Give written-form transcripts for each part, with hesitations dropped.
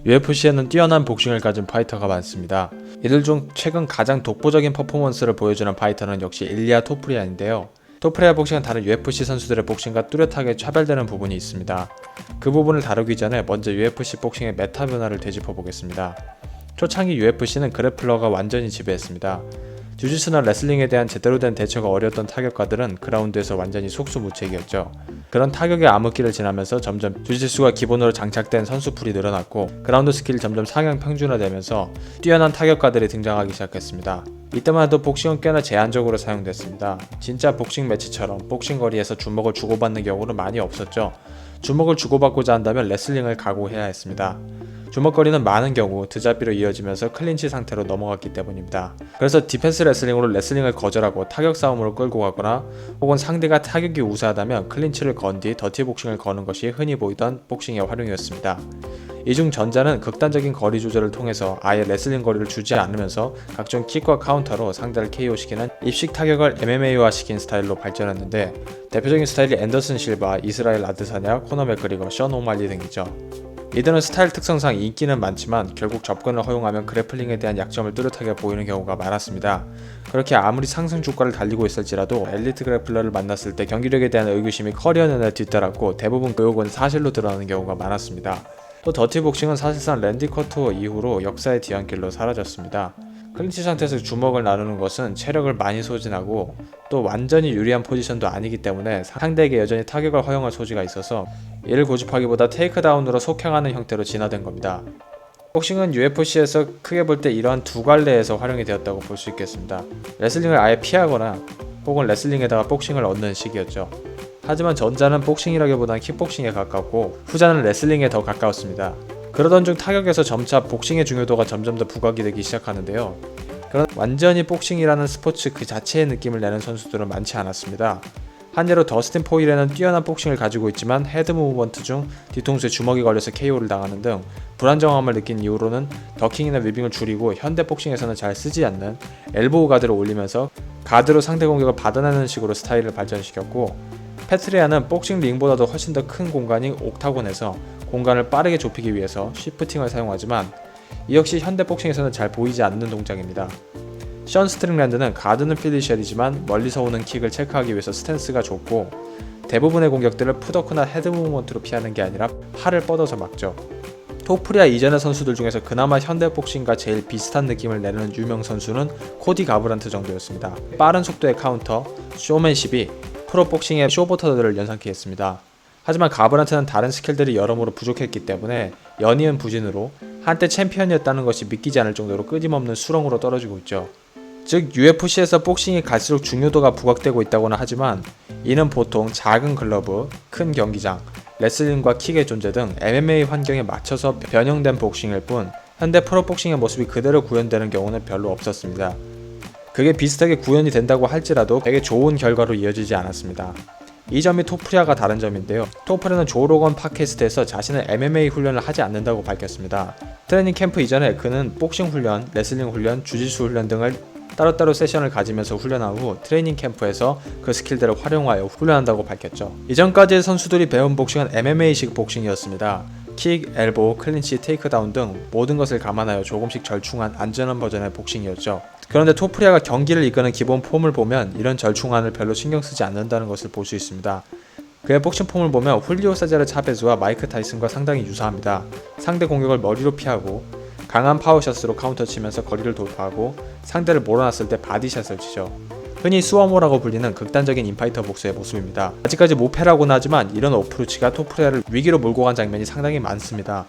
UFC에는 뛰어난 복싱을 가진 파이터가 많습니다. 이들 중 최근 가장 독보적인 퍼포먼스를 보여주는 파이터는 역시 일리아 토프리아인데요. 토프리아 복싱은 다른 UFC 선수들의 복싱과 뚜렷하게 차별되는 부분이 있습니다. 그 부분을 다루기 전에 먼저 UFC 복싱의 메타 변화를 되짚어 보겠습니다. 초창기 UFC는 그래플러가 완전히 지배했습니다. 주짓수나 레슬링에 대한 제대로 된 대처가 어려웠던 타격가들은 그라운드에서 완전히 속수무책이었죠. 그런 타격의 암흑기를 지나면서 점점 주짓수가 기본으로 장착된 선수풀이 늘어났고 그라운드 스킬이 점점 상향 평준화되면서 뛰어난 타격가들이 등장하기 시작했습니다. 이때만 해도 복싱은 꽤나 제한적으로 사용됐습니다. 진짜 복싱 매치처럼 복싱 거리에서 주먹을 주고받는 경우는 많이 없었죠. 주먹을 주고받고자 한다면 레슬링을 각오해야 했습니다. 주먹거리는 많은 경우 드잡이로 이어지면서 클린치 상태로 넘어갔기 때문입니다. 그래서 디펜스 레슬링으로 레슬링을 거절하고 타격 싸움으로 끌고 가거나 혹은 상대가 타격이 우세하다면 클린치를 건 뒤 더티 복싱을 거는 것이 흔히 보이던 복싱의 활용이었습니다. 이 중 전자는 극단적인 거리 조절을 통해서 아예 레슬링 거리를 주지 않으면서 각종 킥과 카운터로 상대를 KO시키는 입식 타격을 MMA화 시킨 스타일로 발전했는데 대표적인 스타일이 앤더슨 실바, 이스라엘 아드사냐, 코너 맥그리거, 션 오말리 등이죠. 이들은 스타일 특성상 인기는 많지만 결국 접근을 허용하면 그래플링에 대한 약점을 뚜렷하게 보이는 경우가 많았습니다. 그렇게 아무리 상승 주가를 달리고 있을지라도 엘리트 그래플러를 만났을 때 경기력에 대한 의구심이 커리어 내내 뒤따랐고 대부분 그 의혹은 사실로 드러나는 경우가 많았습니다. 또 더티 복싱은 사실상 랜디 커투어 이후로 역사의 뒤안길로 사라졌습니다. 클린치 상태에서 주먹을 나누는 것은 체력을 많이 소진하고 또 완전히 유리한 포지션도 아니기 때문에 상대에게 여전히 타격을 허용할 소지가 있어서 이를 고집하기보다 테이크다운으로 속행하는 형태로 진화된 겁니다. 복싱은 UFC에서 크게 볼 때 이러한 두 갈래에서 활용이 되었다고 볼 수 있겠습니다. 레슬링을 아예 피하거나 혹은 레슬링에다가 복싱을 얻는 식이었죠. 하지만 전자는 복싱이라기보다는 킥복싱에 가깝고 후자는 레슬링에 더 가까웠습니다. 그러던 중 타격에서 점차 복싱의 중요도가 점점 더 부각이 되기 시작하는데요. 그런 완전히 복싱이라는 스포츠 그 자체의 느낌을 내는 선수들은 많지 않았습니다. 한 예로 더스틴 포일에는 뛰어난 복싱을 가지고 있지만 헤드 무브먼트 중 뒤통수에 주먹이 걸려서 KO를 당하는 등 불안정함을 느낀 이후로는 더킹이나 위빙을 줄이고 현대 복싱에서는 잘 쓰지 않는 엘보우 가드를 올리면서 가드로 상대 공격을 받아내는 식으로 스타일을 발전시켰고 패트리아는 복싱 링보다도 훨씬 더 큰 공간인 옥타곤에서 공간을 빠르게 좁히기 위해서 쉬프팅을 사용하지만 이 역시 현대 복싱에서는 잘 보이지 않는 동작입니다. 션 스트링랜드는 가드는 필리셜이지만 멀리서 오는 킥을 체크하기 위해서 스탠스가 좁고 대부분의 공격들을 푸더크나 헤드 무브먼트로 피하는 게 아니라 팔을 뻗어서 막죠. 토프리아 이전의 선수들 중에서 그나마 현대 복싱과 제일 비슷한 느낌을 내는 유명 선수는 코디 가브란트 정도였습니다. 빠른 속도의 카운터, 쇼맨십이 프로복싱의 쇼버터들을 연상케 했습니다. 하지만 가브란트는 다른 스킬들이 여러모로 부족했기 때문에 연이은 부진으로 한때 챔피언이었다는 것이 믿기지 않을 정도로 끊임없는 수렁으로 떨어지고 있죠. 즉 UFC에서 복싱이 갈수록 중요도가 부각되고 있다고는 하지만 이는 보통 작은 글러브, 큰 경기장, 레슬링과 킥의 존재 등 MMA 환경에 맞춰서 변형된 복싱일 뿐 현대 프로복싱의 모습이 그대로 구현되는 경우는 별로 없었습니다. 그게 비슷하게 구현이 된다고 할지라도 되게 좋은 결과로 이어지지 않았습니다. 이 점이 토프리아가 다른 점인데요. 토프리아는 조 로건 팟캐스트에서 자신은 MMA 훈련을 하지 않는다고 밝혔습니다. 트레이닝 캠프 이전에 그는 복싱 훈련, 레슬링 훈련, 주짓수 훈련 등을 따로따로 세션을 가지면서 훈련한 후 트레이닝 캠프에서 그 스킬들을 활용하여 훈련한다고 밝혔죠. 이전까지의 선수들이 배운 복싱은 MMA식 복싱이었습니다. 킥, 엘보, 클린치, 테이크다운 등 모든 것을 감안하여 조금씩 절충한 안전한 버전의 복싱이었죠. 그런데 토프리아가 경기를 이끄는 기본 폼을 보면 이런 절충안을 별로 신경 쓰지 않는다는 것을 볼 수 있습니다. 그의 복싱 폼을 보면 훌리오 세자르 차베즈와 마이크 타이슨과 상당히 유사합니다. 상대 공격을 머리로 피하고 강한 파워샷으로 카운터 치면서 거리를 돌파하고 상대를 몰아놨을 때 바디샷을 치죠. 흔히 스워모라고 불리는 극단적인 인파이터 복수의 모습입니다. 아직까지 모패라고는 하지만 이런 어프로치가 토프리아를 위기로 몰고 간 장면이 상당히 많습니다.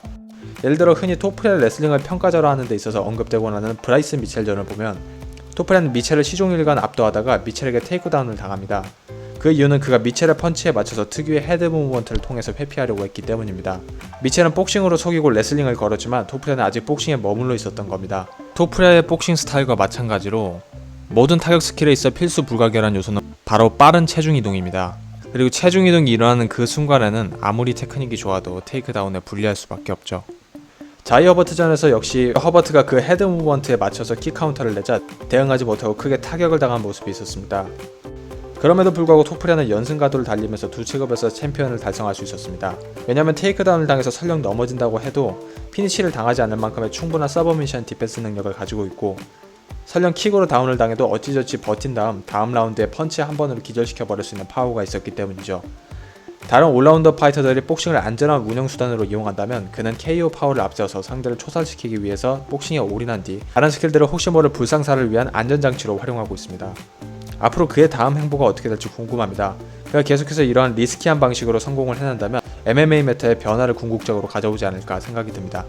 예를 들어 흔히 토프리아 레슬링을 평가절하 하는 데 있어서 언급되고 나는 브라이스 미첼전을 보면 토프리아는 미첼을 시종일관 압도하다가 미첼에게 테이크다운을 당합니다. 그 이유는 그가 미첼의 펀치에 맞춰서 특유의 헤드 무브먼트를 통해서 회피하려고 했기 때문입니다. 미첼은 복싱으로 속이고 레슬링을 걸었지만 토프리아는 아직 복싱에 머물러 있었던 겁니다. 토프리아의 복싱 스타일과 마찬가지로 모든 타격 스킬에 있어 필수 불가결한 요소는 바로 빠른 체중 이동입니다. 그리고 체중 이동이 일어나는 그 순간에는 아무리 테크닉이 좋아도 테이크다운에 불리할 수밖에 없죠. 자이 허버트전에서 역시 허버트가 그 헤드 무브먼트에 맞춰서 킥 카운터를 내자 대응하지 못하고 크게 타격을 당한 모습이 있었습니다. 그럼에도 불구하고 토프리아는 연승 가도를 달리면서 두 체급에서 챔피언을 달성할 수 있었습니다. 왜냐면 테이크다운을 당해서 설령 넘어진다고 해도 피니쉬를 당하지 않을 만큼의 충분한 서브미션 디펜스 능력을 가지고 있고, 설령 킥으로 다운을 당해도 어찌저찌 버틴 다음 라운드에 펀치 한 번으로 기절시켜버릴 수 있는 파워가 있었기 때문이죠. 다른 올라운더 파이터들이 복싱을 안전한 운영수단으로 이용한다면 그는 KO 파워를 앞세워서 상대를 초살시키기 위해서 복싱에 올인한 뒤 다른 스킬들을 혹시 모를 불상사를 위한 안전장치로 활용하고 있습니다. 앞으로 그의 다음 행보가 어떻게 될지 궁금합니다. 그가 계속해서 이러한 리스키한 방식으로 성공을 해낸다면 MMA 메타의 변화를 궁극적으로 가져오지 않을까 생각이 듭니다.